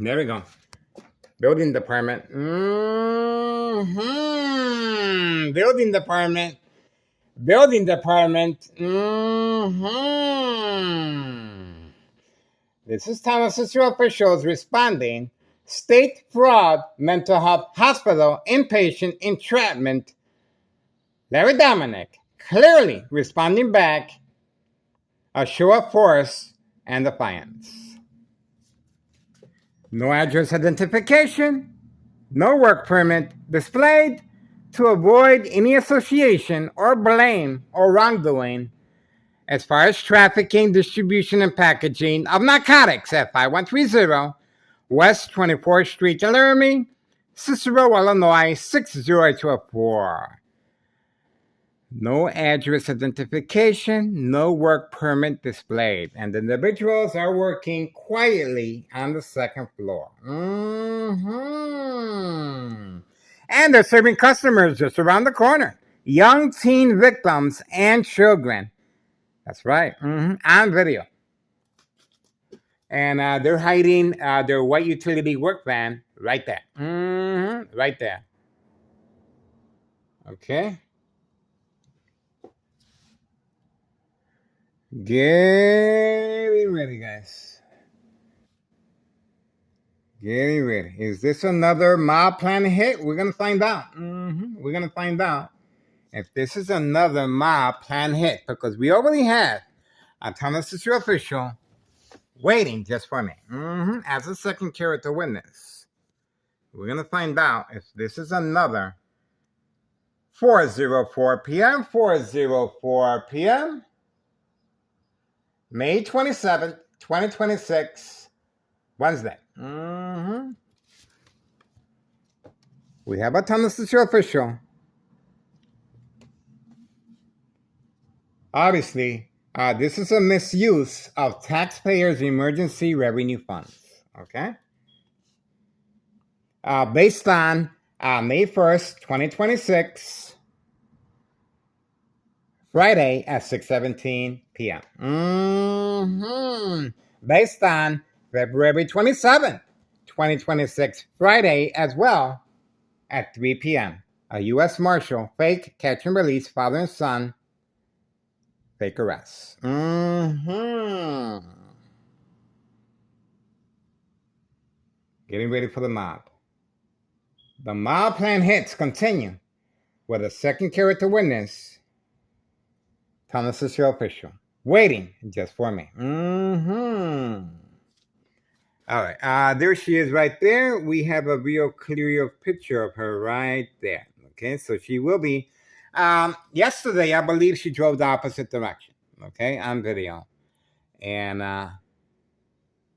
There we go. Building department. Building department. Building department. This is Thomas Cicero officials responding. State fraud, mental health hospital, inpatient entrapment. Larry Dominic clearly responding back. A show of force and defiance. No address identification. No work permit displayed to avoid any association or blame or wrongdoing as far as trafficking, distribution, and packaging of narcotics at 5130 West 24th Street, Laramie, Cicero, Illinois 60824. No address identification, no work permit displayed, and the individuals are working quietly on the second floor. And they're serving customers just around the corner. Young teen victims and children. That's right. On video. And they're hiding their white utility work van right there. Right there. Okay. Getting ready, guys. Getting ready. Is this another mob plan hit? We're going to find out. We're going to find out if this is another mob plan hit, because we already have a Thomas Cicero official waiting just for me as a second character witness. We're going to find out if this is another 4:04 p.m. 4:04 p.m. May 27th, 2026, Wednesday. We have a Thomas Cicero official. Obviously, this is a misuse of taxpayers' emergency revenue funds. Okay? Based on May 1st, 2026, Friday at 6:17 p.m. Based on February 27th, 2026, Friday as well at 3 p.m. A U.S. Marshal, fake catch and release, father and son, fake arrest. Getting ready for the mob. The mob plan hits continue with a second character witness, Thomas Cicero official, waiting just for me. All right, there she is right there. We have a real clear picture of her right there. Okay, so she will be. Yesterday, I believe she drove the opposite direction. Okay, on video. And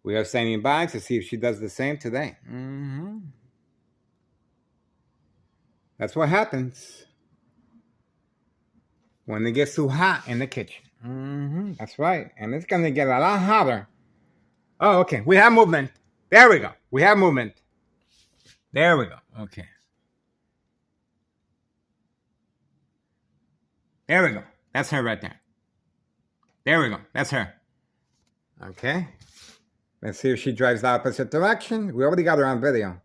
we are standing by to see if she does the same today. That's what happens when it gets too hot in the kitchen. That's right. And it's going to get a lot hotter. Oh, okay. We have movement. There we go. We have movement. There we go. Okay. There we go. That's her right there. There we go. That's her. Okay. Let's see if she drives the opposite direction. We already got her on video.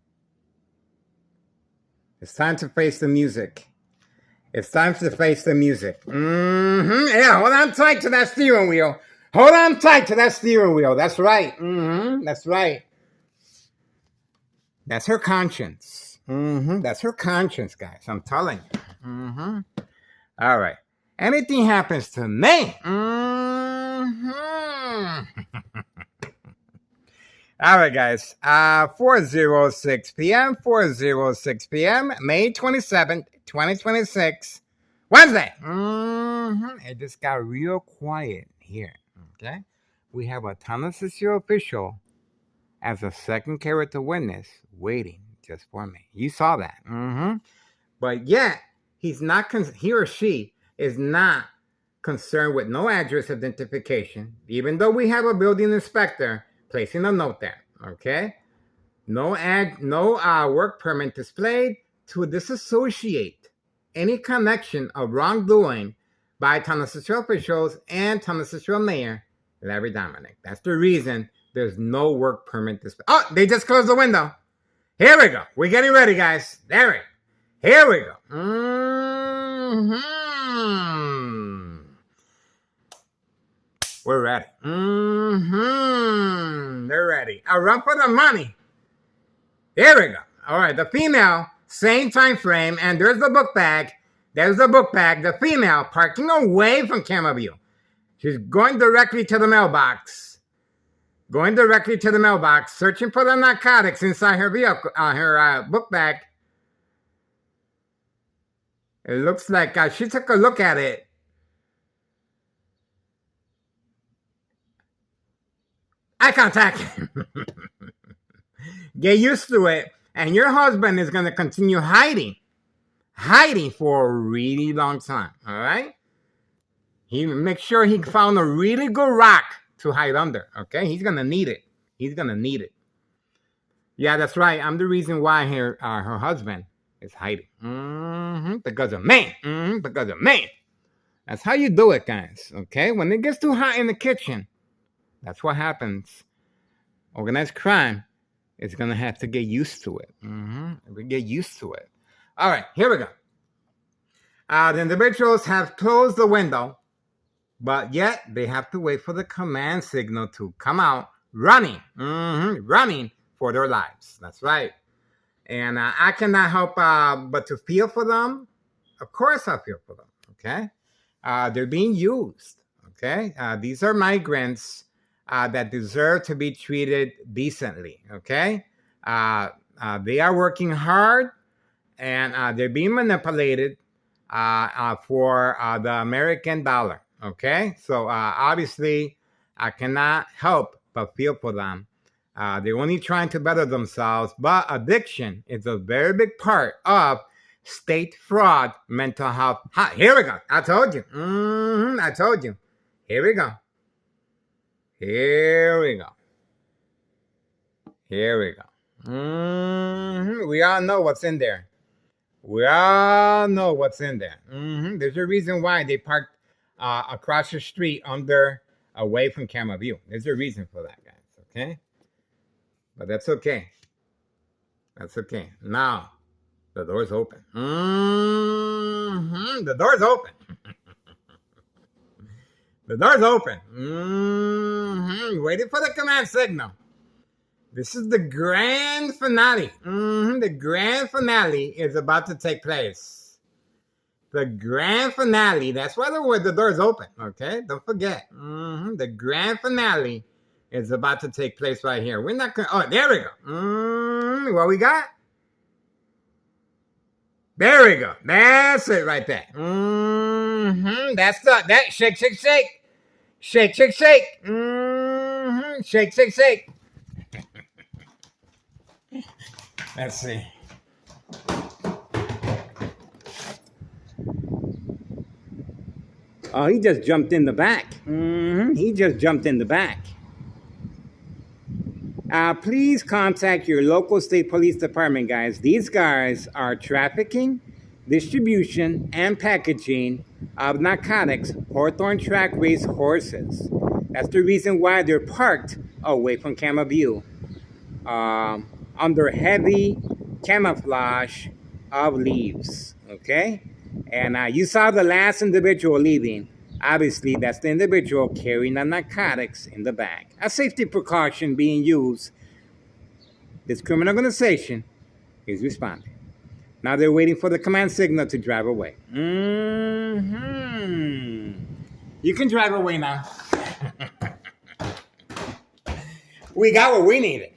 It's time to face the music. It's time to face the music. Yeah, hold on tight to that steering wheel. Hold on tight to that steering wheel. That's right. That's right. That's her conscience. That's her conscience, guys. I'm telling you. All right. Anything happens to me. All right, guys. 4:06 p.m. 4:06 p.m. May 27th, 2026, Wednesday. It just got real quiet here. Okay, we have a Thomas Cicero official as a second character witness waiting just for me. You saw that. But yet he's not. He or she is not concerned with no address identification, even though we have a building inspector placing a note there. Okay, no work permit displayed to disassociate any connection of wrongdoing by Thomas Cicero officials and Thomas Cicero Mayor Larry Dominic. That's the reason There's no work permit display. Oh, they just closed the window. Here we go. We're getting ready, guys. There we go. Here we go. We're ready. They're ready. A run for the money. Here we go. All right, the female, same time frame, and there's the book bag. There's the book bag. The female parking away from camera view. She's going directly to the mailbox. Going directly to the mailbox, searching for the narcotics inside her vehicle, her book bag. It looks like she took a look at it. Eye contact. Get used to it. And your husband is going to continue hiding for a really long time. All right? He make sure he found a really good rock to hide under. Okay? He's going to need it. He's going to need it. Yeah, that's right. I'm the reason why her husband is hiding. Because of me. Because of me. That's how you do it, guys. Okay? When it gets too hot in the kitchen, that's what happens. Organized crime is going to have to get used to it. We get used to it. All right, here we go. The individuals have closed the window, but yet they have to wait for the command signal to come out running. Running for their lives. That's right. And I cannot help but to feel for them. Of course I feel for them, okay? They're being used, okay? These are migrants that deserve to be treated decently, okay? They are working hard, and they're being manipulated for the American dollar, okay? So obviously, I cannot help but feel for them. They're only trying to better themselves, but addiction is a very big part of state fraud, mental health. Here we go. I told you. I told you. Here we go. Here we go. Here we go. We all know what's in there. We all know what's in there. There's a reason why they parked across the street away from camera view. There's a reason for that, guys. Okay? But that's okay. That's okay. Now, the door's open. The door's open. The door's open. Waiting for the command signal. This is the grand finale. The grand finale is about to take place. The grand finale. That's why the door's open. Okay? Don't forget. The grand finale is about to take place right here. We're not going to... Oh, there we go. What we got? There we go. That's it right there. That's that. Shake, shake, shake. Shake, shake, shake. Shake, shake, shake. Let's see. Oh, he just jumped in the back. He just jumped in the back. Please contact your local state police department, guys. These guys are trafficking, distribution, and packaging of narcotics, Hawthorne track race horses. That's the reason why they're parked away from camera view, under heavy camouflage of leaves, okay? And you saw the last individual leaving. Obviously, that's the individual carrying the narcotics in the bag. A safety precaution being used. This criminal organization is responding. Now they're waiting for the command signal to drive away. You can drive away now. We got what we needed.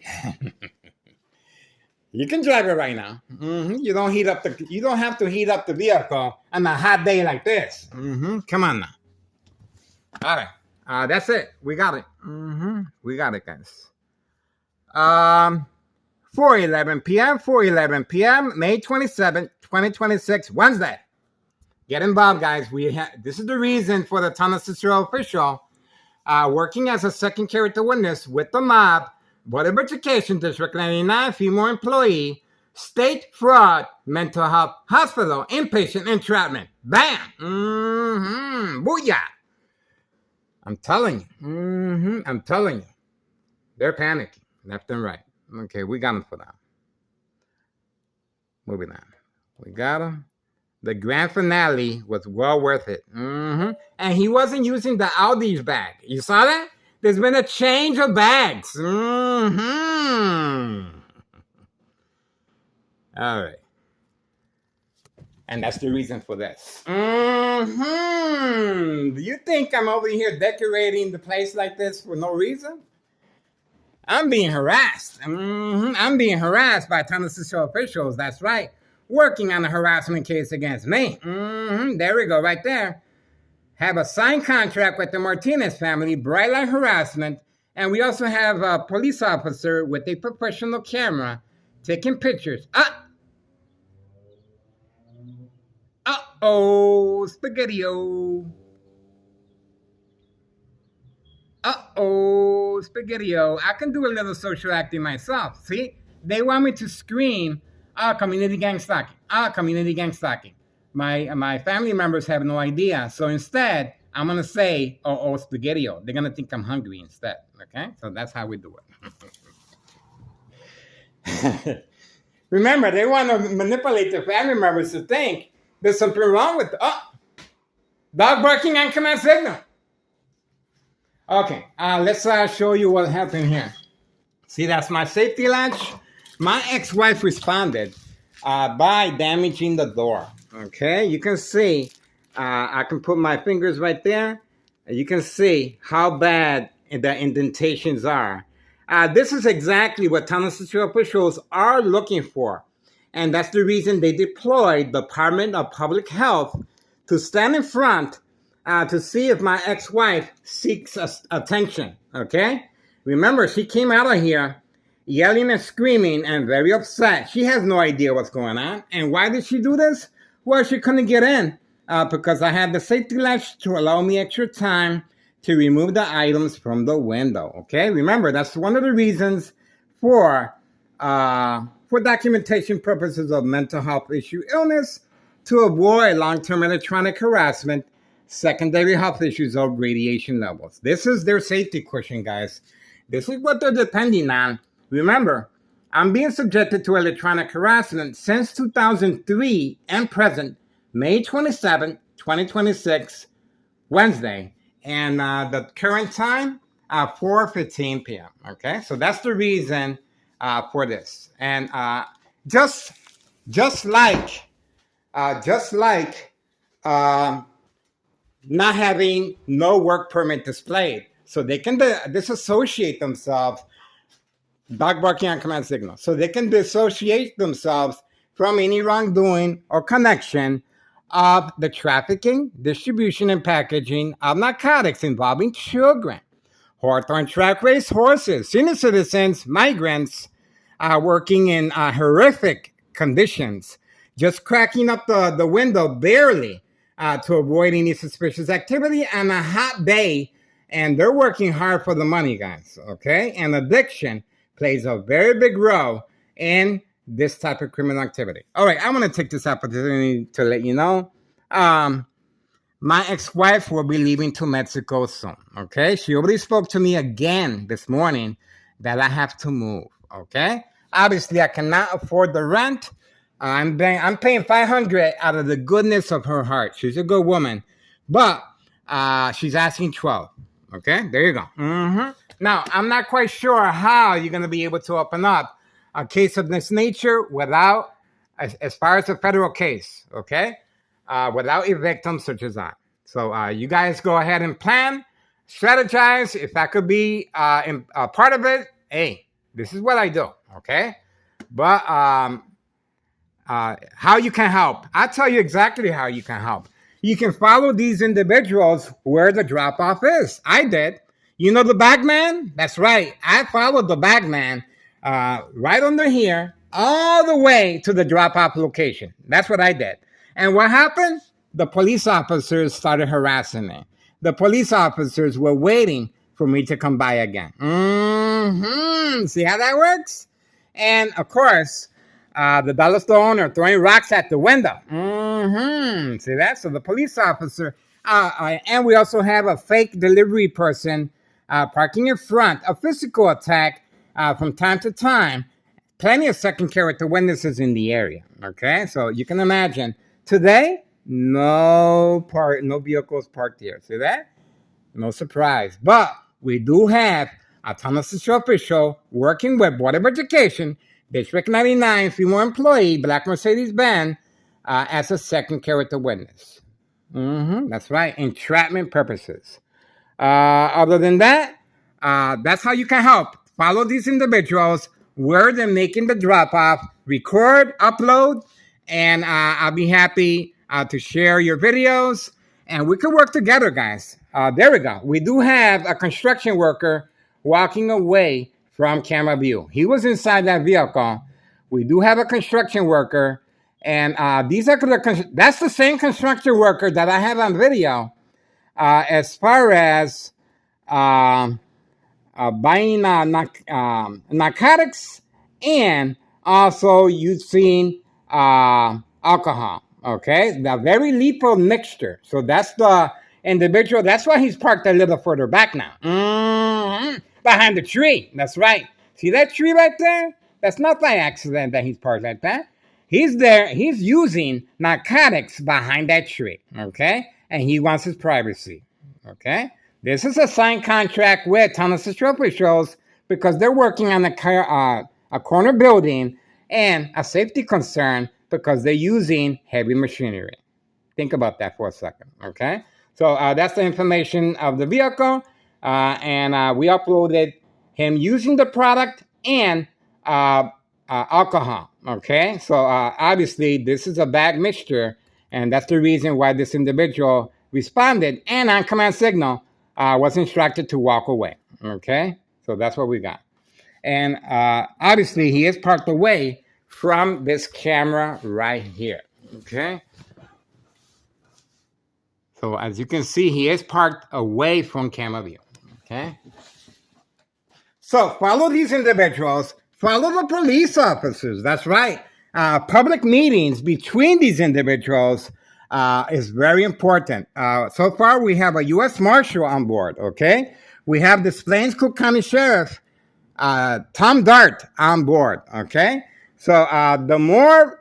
You can drive it right now. You don't have to heat up the vehicle on a hot day like this. Come on now. All right. That's it. We got it. We got it, guys. 4:11 p.m. May 27th, 2026, Wednesday. Get involved, guys. This is the reason for the Town of Cicero official working as a second character witness with the mob, Board of Education District 99, female employee, state fraud, mental health, hospital, inpatient entrapment. Bam! Booyah! I'm telling you. I'm telling you. They're panicking left and right. Okay, we got them for now. Moving on. We got them. The grand finale was well worth it. And he wasn't using the Aldi's bag. You saw that? There's been a change of bags. All right. And that's the reason for this. Do you think I'm over here decorating the place like this for no reason? I'm being harassed. I'm being harassed by Tennessee officials. That's right. Working on a harassment case against me. There we go, right there. Have a signed contract with the Martinez family, bright light harassment, and we also have a police officer with a professional camera taking pictures. Uh-oh, Spaghetti-O. Uh-oh, Spaghetti-O. I can do a little social acting myself. See? They want me to scream, community gang stalking. Community gang stalking. My family members have no idea. So instead, I'm going to say, Spaghetti-O. They're going to think I'm hungry instead. Okay? So that's how we do it. Remember, they want to manipulate their family members to think there's something wrong with dog barking on command signal. Okay, let's show you what happened here. See, that's my safety latch. My ex-wife responded by damaging the door. Okay, you can see, I can put my fingers right there. You can see how bad the indentations are. This is exactly what Tennessee officials are looking for. And that's the reason they deployed the Department of Public Health to stand in front to see if my ex-wife seeks attention, okay? Remember, she came out of here yelling and screaming and very upset. She has no idea what's going on. And why did she do this? Well, she couldn't get in because I had the safety latch to allow me extra time to remove the items from the window, okay? Remember, that's one of the reasons for documentation purposes of mental health issue illness, to avoid long-term electronic harassment, secondary health issues of radiation levels. This is their safety cushion, guys. This is what they're depending on. Remember, I'm being subjected to electronic harassment since 2003 and present, May 27, 2026, Wednesday. And the current time, 4:15 p.m. Okay, so that's the reason for this. And just like not having no work permit displayed, so they can disassociate themselves, dog barking on command signal, so they can dissociate themselves from any wrongdoing or connection of the trafficking, distribution, and packaging of narcotics involving children, Hawthorne track race horses, senior citizens, migrants working in horrific conditions, just cracking up the window barely to avoid any suspicious activity on a hot day. And they're working hard for the money, guys, okay? And addiction plays a very big role in this type of criminal activity. All right, I'm going to take this opportunity to let you know. My ex-wife will be leaving to Mexico soon, okay? She already spoke to me again this morning that I have to move, okay? Obviously, I cannot afford the rent. I'm paying $500 out of the goodness of her heart. She's a good woman. But she's asking $12, okay? There you go. Now, I'm not quite sure how you're going to be able to open up a case of this nature without, as far as a federal case, okay? Without a victim such as I. So you guys go ahead and plan, strategize. If I could be a part of it, hey, this is what I do, okay? But how you can help, I'll tell you exactly how you can help. You can follow these individuals where the drop-off is. I did. You know the bagman? That's right. I followed the bagman right under here all the way to the drop-off location. That's what I did. And what happened? The police officers started harassing me. The police officers were waiting for me to come by again. See how that works? And of course, the dollar store owner throwing rocks at the window. See that? So the police officer, and we also have a fake delivery person parking in front, a physical attack from time to time. Plenty of second character witnesses in the area. Okay, so you can imagine today, no vehicles parked here. See that? No surprise. But we do have a Thomas official working with Board of Education, District 99, female employee, black Mercedes-Benz, as a second character witness. That's right, entrapment purposes. Other than that, that's how you can help. Follow these individuals where they're making the drop-off, record, upload, and I'll be happy to share your videos, and we can work together, guys. There we go. We do have a construction worker walking away from camera view. He was inside that vehicle. We do have a construction worker, and that's the same construction worker that I have on video as far as buying narcotics and also using alcohol. Okay, the very lethal mixture. So that's the individual. That's why he's parked a little further back now. Behind the tree. That's right. See that tree right there? That's not by accident that he's parked like that. He's there. He's using narcotics behind that tree. Okay, and he wants his privacy. Okay, this is a signed contract with Thomas Central officials because they're working on a corner building and a safety concern because they're using heavy machinery. Think about that for a second, okay? So that's the information of the vehicle, and we uploaded him using the product and alcohol, okay? So obviously this is a bad mixture, and that's the reason why this individual responded and on command signal was instructed to walk away, okay? So that's what we got. And obviously he is parked away from this camera right here, okay? So as you can see, he is parked away from camera view, okay? So follow these individuals, follow the police officers, that's right. Public meetings between these individuals is very important. So far, we have a U.S. Marshal on board, okay? We have the Plains Cook County Sheriff, Tom Dart, on board, okay? So the more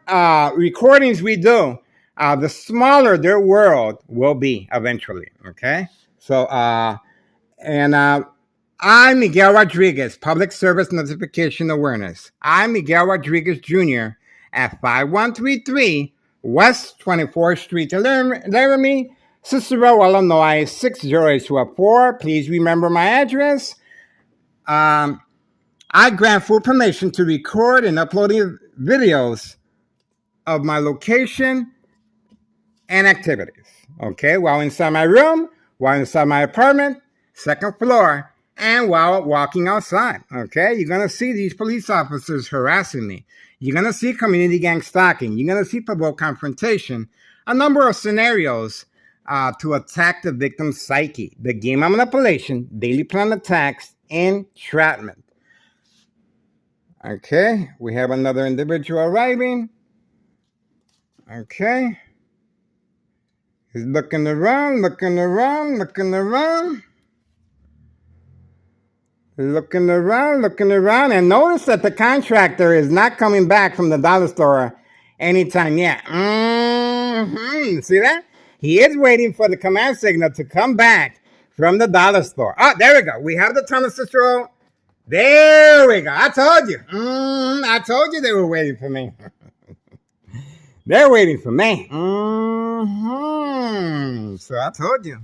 recordings we do, the smaller their world will be eventually, okay? So, I'm Miguel Rodriguez, Public Service Notification Awareness. I'm Miguel Rodriguez Jr. at 5133 West 24th Street, Laramie, Cicero, Illinois, 60824. Please remember my address. I grant full permission to record and upload videos of my location and activities, okay? While inside my room, while inside my apartment, second floor, and while walking outside, okay? You're going to see these police officers harassing me. You're going to see community gang stalking. You're going to see provoke confrontation. A number of scenarios to attack the victim's psyche. The game of manipulation, daily plan attacks, entrapment. Okay, we have another individual arriving. Okay. He's looking around, looking around, looking around. Looking around, and notice that the contractor is not coming back from the dollar store anytime yet. See that? He is waiting for the command signal to come back from the dollar store. Oh, there we go. We have the Thomas Cicero. There we go. I told you. I told you they were waiting for me. They're waiting for me. So I told you.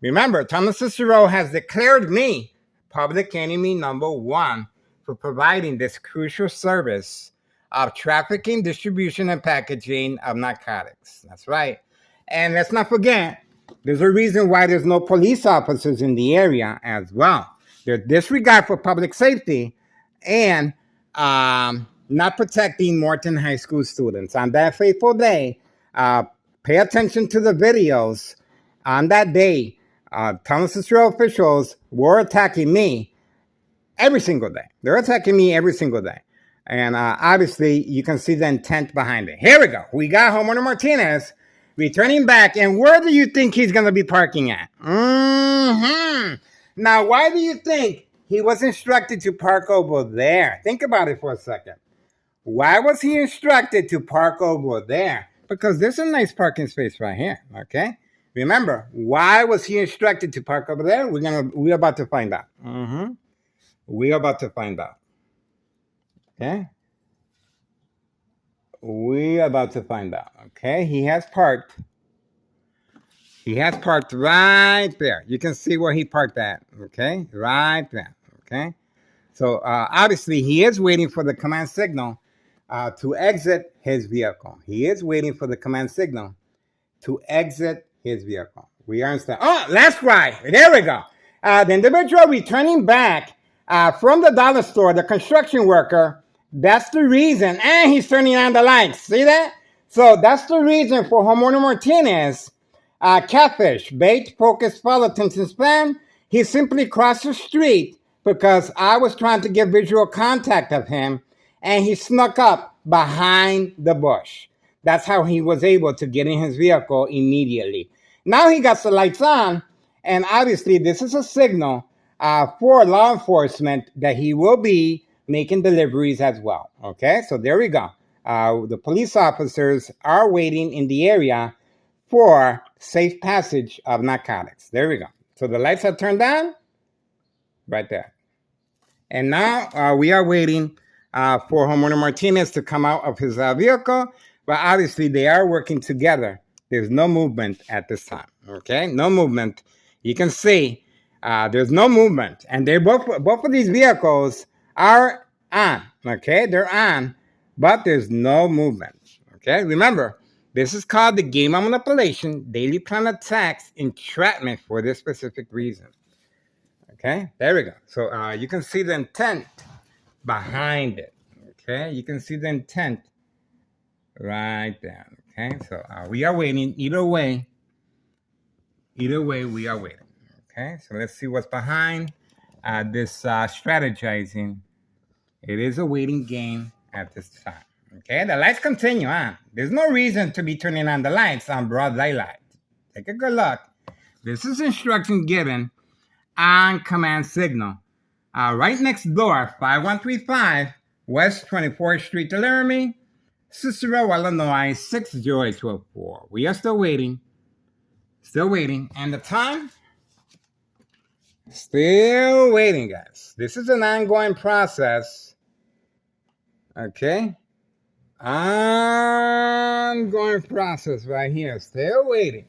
Remember, Thomas Cicero has declared me public enemy number 1 for providing this crucial service of trafficking, distribution, and packaging of narcotics. That's right. And let's not forget, there's a reason why there's no police officers in the area as well. There's disregard for public safety and not protecting Morton High School students. On that fateful day, pay attention to the videos. On that day, Thomas Cicero officials were attacking me every single day. They're attacking me every single day. And obviously, you can see the intent behind it. Here we go. We got Homeowner Martinez returning back. And where do you think he's going to be parking at? Now, why do you think he was instructed to park over there? Think about it for a second. Why was he instructed to park over there? Because there's a nice parking space right here, okay? Remember, why was he instructed to park over there? We're about to find out. We're about to find out. Okay? We're about to find out. Okay? He has parked. He has parked right there. You can see where he parked at. Okay? Right there. Okay? So obviously he is waiting for the command signal to exit his vehicle. He is waiting for the command signal to exit his vehicle. We understand. Oh, that's right. There we go. The individual returning back from the dollar store, the construction worker, that's the reason. And he's turning on the lights. See that? So that's the reason for Homeowner Martinez. Catfish, bait, focus, follow, attention span. He simply crossed the street because I was trying to get visual contact of him, and he snuck up behind the bush. That's how he was able to get in his vehicle immediately. Now he got the lights on, and obviously this is a signal for law enforcement that he will be making deliveries as well. Okay, so there we go. The police officers are waiting in the area for safe passage of narcotics. There we go. So the lights are turned on right there. And now we are waiting for Homeowner Martinez to come out of his vehicle. But obviously they are working together. There's no movement at this time. Okay, no movement. You can see there's no movement. And they both of these vehicles are on. Okay, they're on, but there's no movement. Okay, remember, this is called the game of manipulation, daily plan attacks, entrapment for this specific reason. Okay, there we go. So you can see the intent behind it. Okay, you can see the intent right there. Okay, so we are waiting. Either way, we are waiting. Okay, so let's see what's behind this strategizing. It is a waiting game at this time. Okay, the lights continue on. There's no reason to be turning on the lights on broad daylight. Take a good look. This is instruction given on command signal. Right next door, 5135 West 24th Street, Laramie, Cicero, Illinois, 60824. We are still waiting. Still waiting. And the time? Still waiting, guys. This is an ongoing process. Okay? Ongoing process right here. Still waiting.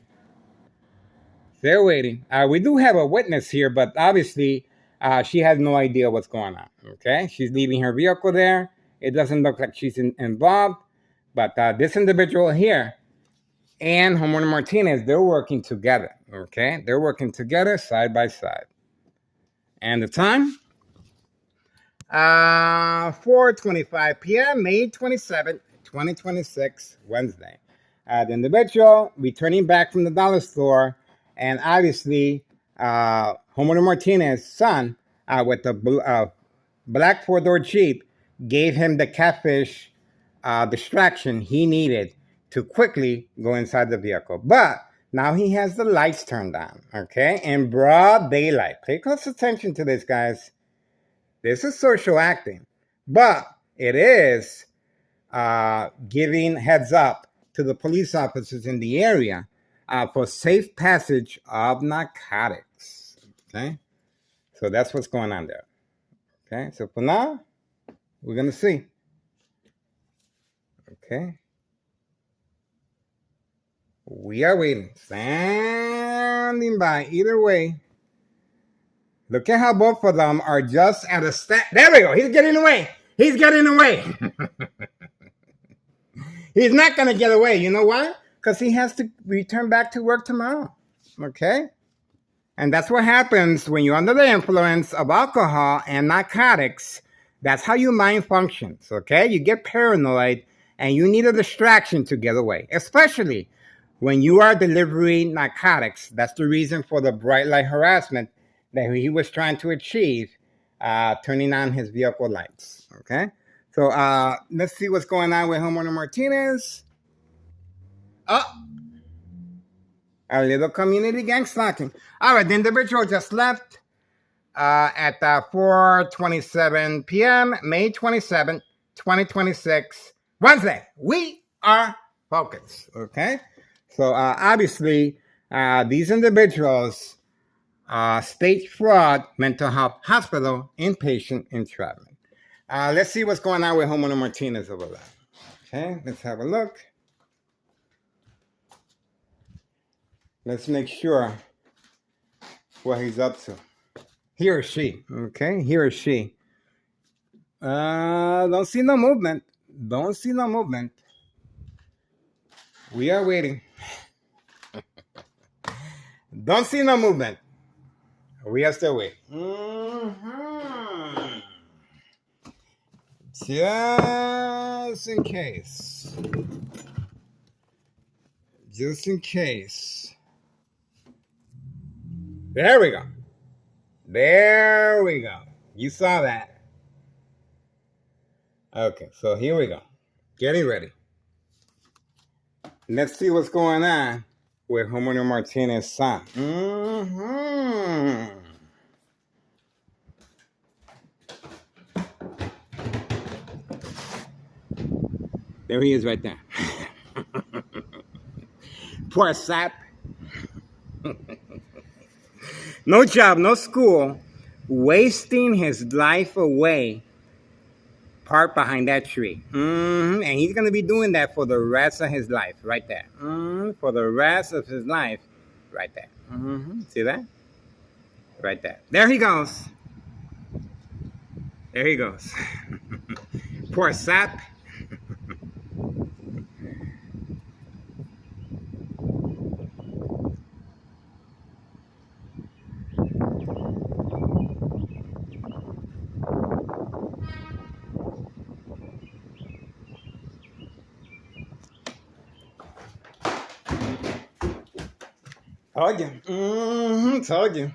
Still waiting. We do have a witness here, but obviously she has no idea what's going on. Okay? She's leaving her vehicle there. It doesn't look like she's involved. But this individual here and Homeowner Martinez, they're working together. Okay? They're working together side by side. And the time? 4:25 p.m., May 27th, 2026, Wednesday. The individual returning back from the dollar store, and obviously Homeowner Martinez's son with the black four-door Jeep gave him the catfish distraction he needed to quickly go inside the vehicle. But now he has the lights turned on, okay, in broad daylight. Pay close attention to this, guys. This is social acting, but it is giving heads up to the police officers in the area for safe passage of narcotics, okay? So that's what's going on there, okay? So for now, we're going to see, okay? We are waiting, standing by either way. Look at how both of them are just at a There we go. He's getting away. He's getting away. He's not going to get away. You know why? Because he has to return back to work tomorrow. Okay? And that's what happens when you're under the influence of alcohol and narcotics. That's how your mind functions. Okay? You get paranoid and you need a distraction to get away. Especially when you are delivering narcotics. That's the reason for the bright light harassment that he was trying to achieve, turning on his vehicle lights. Okay? So let's see what's going on with Homeowner Martinez. Oh, A little community gang stalking. All right, the individual just left at 4:27 p.m., May 27th, 2026, Wednesday. We are focused, okay? So obviously, these individuals, state fraud, mental health hospital, inpatient entrapment. Let's see what's going on with Homeowner Martinez over there. Okay, let's have a look. Let's make sure what he's up to. He or she, okay? He or she. Don't see no movement. Don't see no movement. We are waiting. Don't see no movement. We are still waiting. Mm-hmm. Just in case. Just in case. There we go. There we go. You saw that. Okay, so here we go. Getting ready. Let's see what's going on with Homeowner Martinez's son. Mm-hmm. There he is right there. Poor sap. No job, no school, wasting his life away, parked behind that tree. And he's going to be doing that for the rest of his life, right there. For the rest of his life, right there. See that? Right there. There he goes. There he goes. Poor sap. Told you. Told you.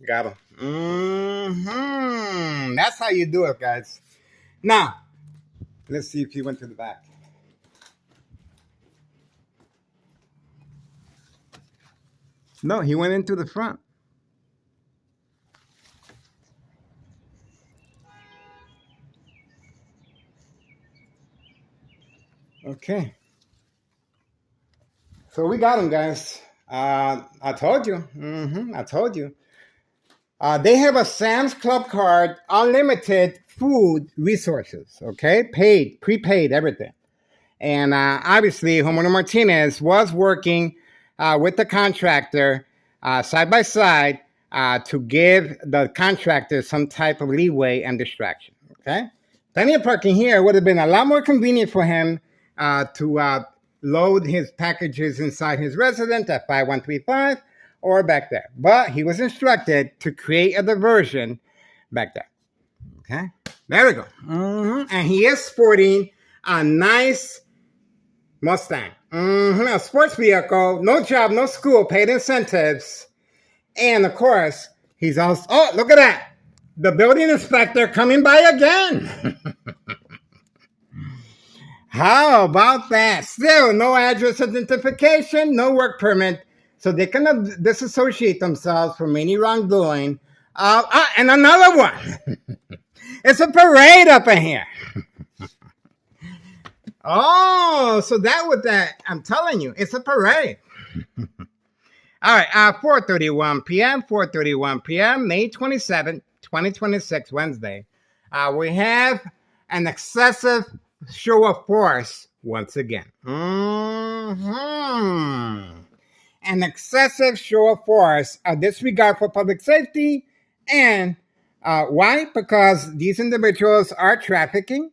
Got him. That's how you do it, guys. Now, let's see if he went to the back. No, he went into the front. Okay. So we got him, guys. I told you. I told you. They have a Sam's Club card, unlimited food resources, okay? Paid, prepaid, everything. And obviously, Homeowner Martinez was working with the contractor side by side to give the contractor some type of leeway and distraction, okay? Plenty of parking here would have been a lot more convenient for him to load his packages inside his residence at 5135 or back there. But he was instructed to create a diversion back there, okay? There we go. And he is sporting a nice Mustang. A sports vehicle, no job, no school, paid incentives. And of course, he's also, oh, look at that. The building inspector coming by again. How about that? Still, no address identification, no work permit. So they can disassociate themselves from any wrongdoing. And another one. It's a parade up in here. Oh, so that was that. I'm telling you, it's a parade. All right, 4:31 p.m., 4:31 p.m., May 27th, 2026, Wednesday. We have an excessive show of force once again. An excessive show of force, a disregard for public safety, and why? Because these individuals are trafficking,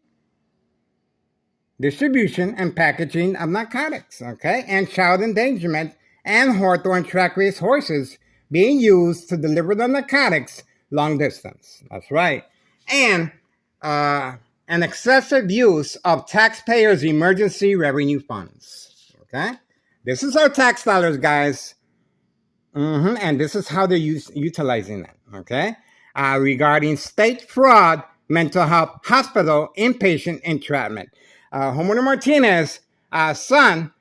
distribution, and packaging of narcotics, okay? And child endangerment and Hawthorne track race horses being used to deliver the narcotics long distance. That's right. And an excessive use of taxpayers' emergency revenue funds, okay? This is our tax dollars, guys. And this is how they're utilizing it, okay? Regarding state fraud, mental health, hospital, inpatient entrapment. Homeowner Martinez, son,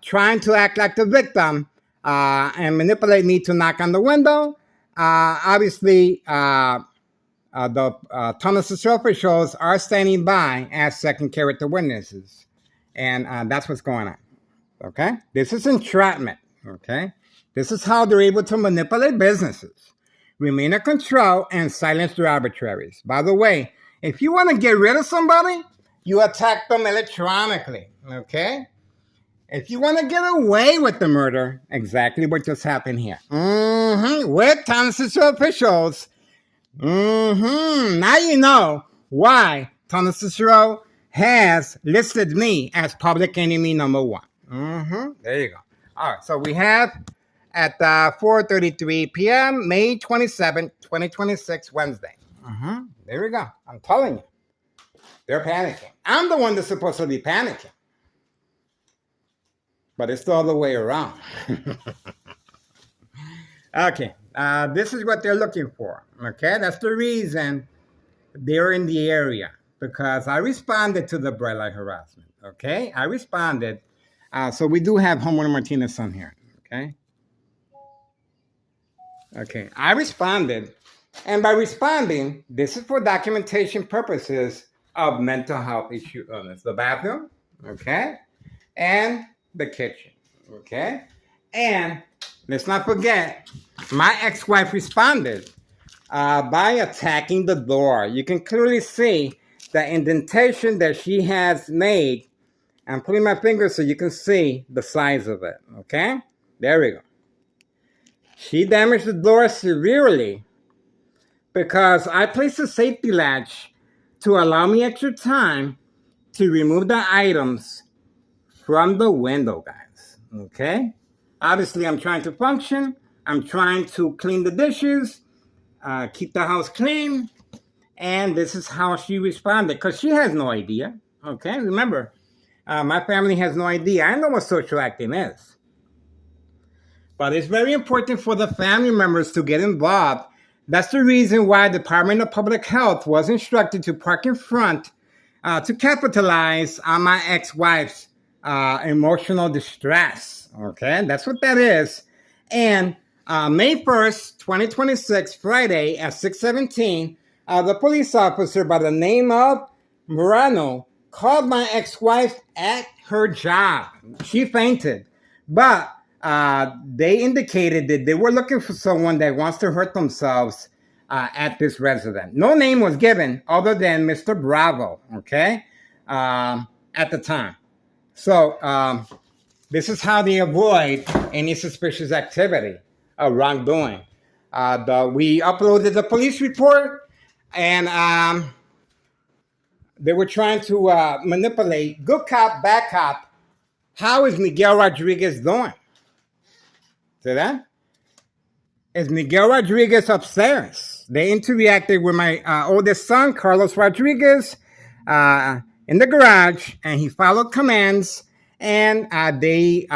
trying to act like the victim and manipulate me to knock on the window. Obviously, the Tunnel to Shore officials are standing by as second character witnesses. And that's what's going on, okay? This is entrapment, okay? This is how they're able to manipulate businesses, remain in control, and silence their arbitraries. By the way, if you want to get rid of somebody, you attack them electronically, okay? If you want to get away with the murder, exactly what just happened here. With Tunnel to Shore officials. Now you know why Tunnel to Shore has listed me as public enemy number one. There you go. All right, so we have at 4:33 p.m., May 27th, 2026, Wednesday. There we go. I'm telling you. They're panicking. I'm the one that's supposed to be panicking. But it's the other way around. Okay, this is what they're looking for. Okay, that's the reason they're in the area. Because I responded to the bright light harassment. Okay, I responded. So we do have Homeowner Martinez on here. Okay, I responded. And by responding, this is for documentation purposes of mental health issue illness. The bathroom, okay, and the kitchen, okay? And let's not forget, my ex-wife responded by attacking the door. You can clearly see the indentation that she has made. I'm putting my finger so you can see the size of it, okay? There we go. She damaged the door severely because I placed a safety latch to allow me extra time to remove the items from the window, guys, okay? Obviously, I'm trying to function. I'm trying to clean the dishes, keep the house clean, and this is how she responded, because she has no idea, okay? Remember, my family has no idea. I know what social acting is. But it's very important for the family members to get involved. That's the reason why the Department of Public Health was instructed to park in front to capitalize on my ex-wife's emotional distress. Okay, that's what that is. And May 1st, 2026, Friday at 6:17, the police officer by the name of Morano called my ex-wife at her job. She fainted, but they indicated that they were looking for someone that wants to hurt themselves at this residence. No name was given other than Mr. Bravo, okay, at the time. So this is how they avoid any suspicious activity or wrongdoing. We uploaded the police report, and they were trying to manipulate good cop, bad cop. How is Miguel Rodriguez doing? See that? Is Miguel Rodriguez upstairs? They interacted with my oldest son, Carlos Rodriguez, in the garage, and he followed commands, and they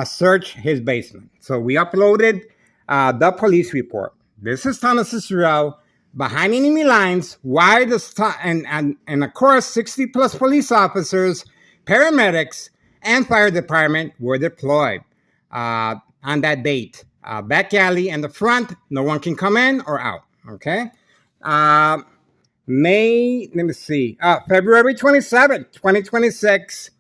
searched his basement. So we uploaded the police report. This is Tunnel to Shore, behind enemy lines, and of course, 60 plus police officers, paramedics, and fire department were deployed on that date. Back alley and the front, no one can come in or out, okay? February 27th, 2026,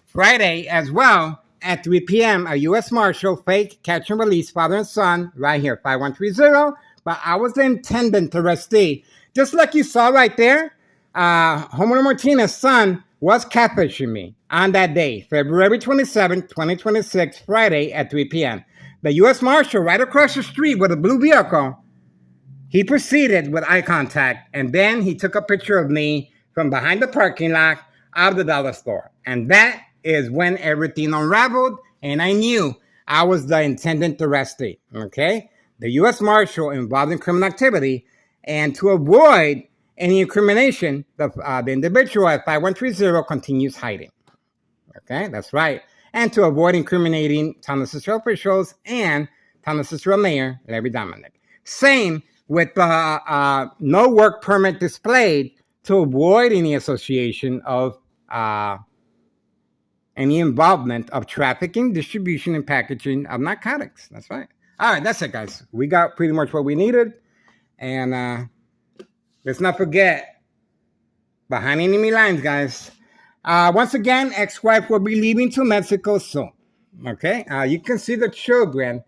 Friday as well, at 3 p.m., a U.S. Marshal, fake catch and release father and son, right here, 5130, but I was the intendant arrestee. Just like you saw right there, Homeowner Martinez's son was catfishing me on that day, February 27th, 2026, Friday at 3 p.m. The U.S. Marshal right across the street with a blue vehicle, he proceeded with eye contact, and then he took a picture of me from behind the parking lot of the dollar store. And that is when everything unraveled, and I knew I was the intendant arrestee, okay? The U.S. Marshal involved in criminal activity, and to avoid any incrimination, the individual at 5130 continues hiding. Okay, that's right. and to avoid incriminating Town of Cicero officials and Town of Cicero Mayor Larry Dominic. Same with the no work permit displayed to avoid any association of any involvement of trafficking, distribution, and packaging of narcotics. That's right. All right, that's it, guys. We got pretty much what we needed. And let's not forget, behind enemy lines, guys. Once again, ex-wife will be leaving to Mexico soon. Okay? You can see the children.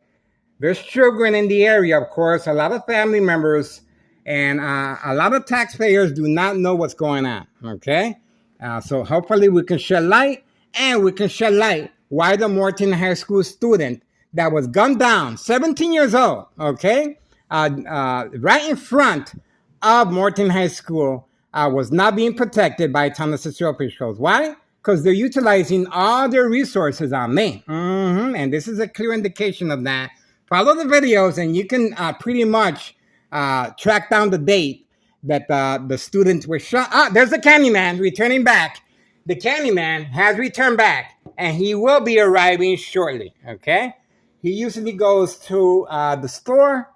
There's children in the area, of course, a lot of family members, and a lot of taxpayers do not know what's going on. Okay? So hopefully we can shed light, and we can shed light why the Morton High School student that was gunned down, 17 years old, okay, right in front of Morton High School, was not being protected by Town of Cicero officials. Why? Because they're utilizing all their resources on me. And this is a clear indication of that. Follow the videos and you can pretty much track down the date that the students were shot. There's the Candyman returning back. The Candyman has returned back, and he will be arriving shortly, okay? He usually goes to the store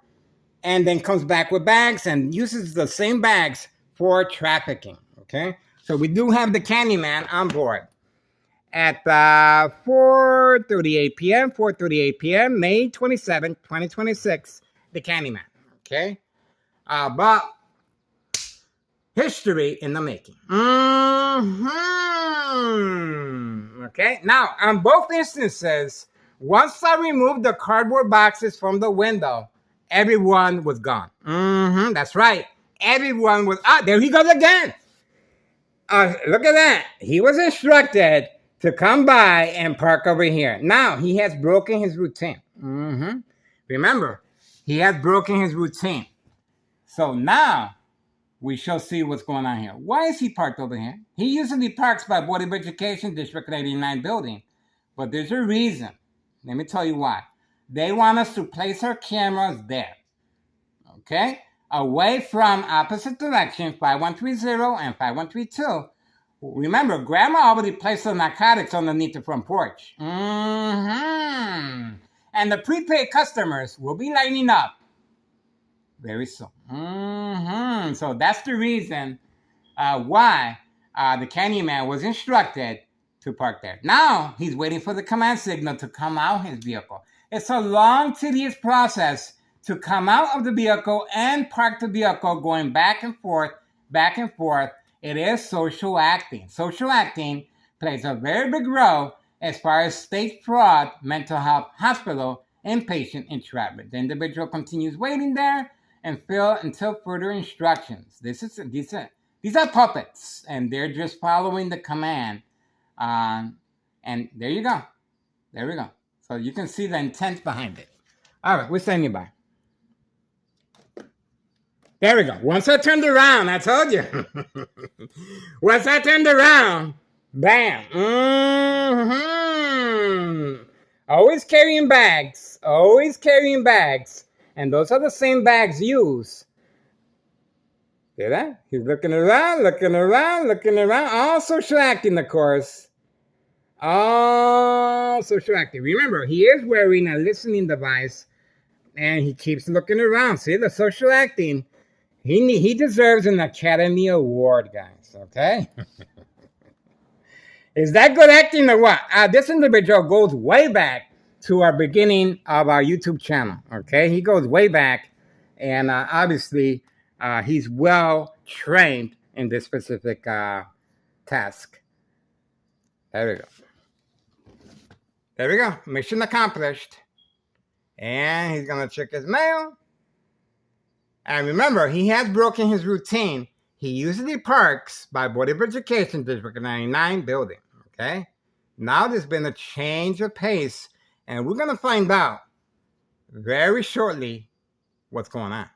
and then comes back with bags and uses the same bags for trafficking, okay? So we do have the Candyman on board. At 4:38 p.m., May 27, 2026, the Candyman, okay? But history in the making. Okay, now on both instances, once I removed the cardboard boxes from the window, everyone was gone. That's right. Everyone was, there he goes again. Look at that. He was instructed to come by and park over here. Now, he has broken his routine. Remember, he has broken his routine. So now, we shall see what's going on here. Why is he parked over here? He usually parks by Board of Education District 89 building. But there's a reason. Let me tell you why. They want us to place our cameras there. Okay? Away from opposite direction, 5130 and 5132. Remember, Grandma already placed the narcotics underneath the front porch. And the prepaid customers will be lining up very soon. So that's the reason why the Candyman was instructed to park there. Now he's waiting for the command signal to come out his vehicle. It's a long, tedious process to come out of the vehicle and park the vehicle, going back and forth, back and forth. It is social acting. Social acting plays a very big role as far as state fraud, mental health, hospital, inpatient entrapment. The individual continues waiting there until further instructions. These are puppets, and they're just following the command. And there you go. There we go. So you can see the intent behind it. All right, we're standing by. There we go. Once I turned around, I told you. Once I turned around, bam. Always carrying bags. Always carrying bags. And those are the same bags used. See that? He's looking around, looking around, looking around. All social acting, of course. All social acting. Remember, he is wearing a listening device. And he keeps looking around. See, the social acting. He deserves an Academy Award, guys. Okay? Is that good acting or what? This individual goes way back to our beginning of our YouTube channel. Okay? He goes way back. And obviously, he's well trained in this specific task. There we go. There we go. Mission accomplished. And he's going to check his mail. And remember, he has broken his routine. He usually parks by Board of Education District 99 building. Okay? Now there's been a change of pace. And we're going to find out very shortly what's going on.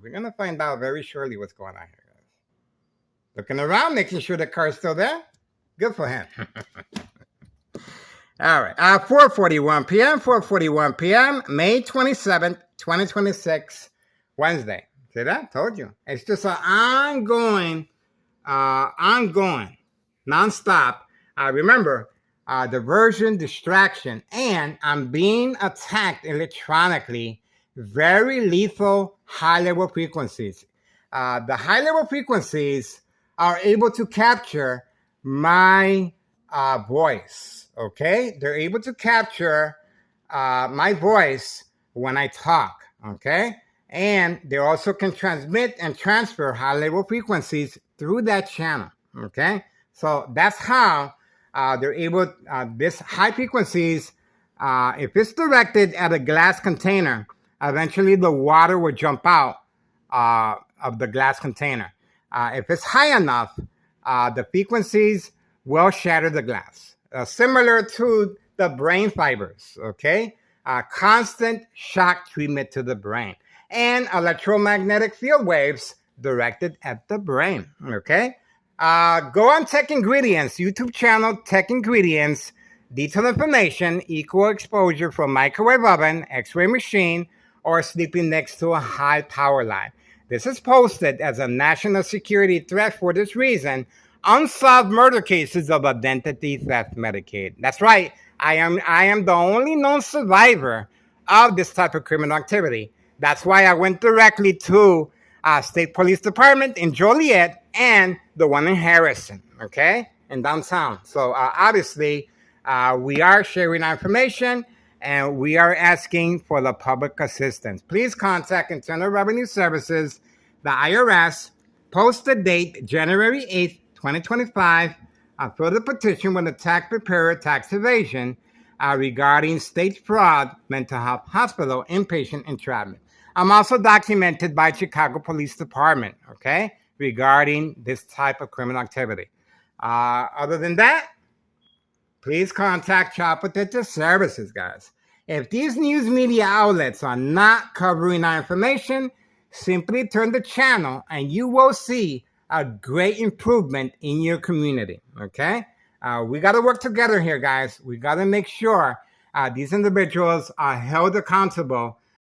We're going to find out very shortly what's going on here, guys. Looking around, making sure the car's still there. Good for him. All right. 4:41 p.m., May 27th, 2026, Wednesday. See that? Told you. It's just an ongoing, non-stop Remember, diversion, distraction, and I'm being attacked electronically. Very lethal high-level frequencies. The high-level frequencies are able to capture my voice. Okay, they're able to capture my voice when I talk. Okay, and they also can transmit and transfer high-level frequencies through that channel. Okay, so that's how they're able. This high frequencies, if it's directed at a glass container, eventually the water will jump out of the glass container. If it's high enough, the frequencies will shatter the glass, similar to the brain fibers. Okay, constant shock treatment to the brain and electromagnetic field waves directed at the brain. Okay. Go on Tech Ingredients, YouTube channel, Tech Ingredients, detailed information, equal exposure from microwave oven, x-ray machine, or sleeping next to a high power line. This is posted as a national security threat for this reason. Unsolved murder cases of identity theft Medicaid. That's right. I am the only known survivor of this type of criminal activity. That's why I went directly to State Police Department in Joliet and the one in Harrison, okay, in downtown. So obviously, we are sharing our information and we are asking for the public assistance. Please contact Internal Revenue Services, the IRS, post the date January 8th, 2025, fill the petition with the tax preparer tax evasion regarding state fraud, mental health hospital, inpatient entrapment. I'm also documented by Chicago Police Department, okay, regarding this type of criminal activity. Other than that, please contact Child Protective Services, guys. If these news media outlets are not covering our information, simply turn the channel and you will see a great improvement in your community, okay? We got to work together here, guys. We got to make sure these individuals are held accountable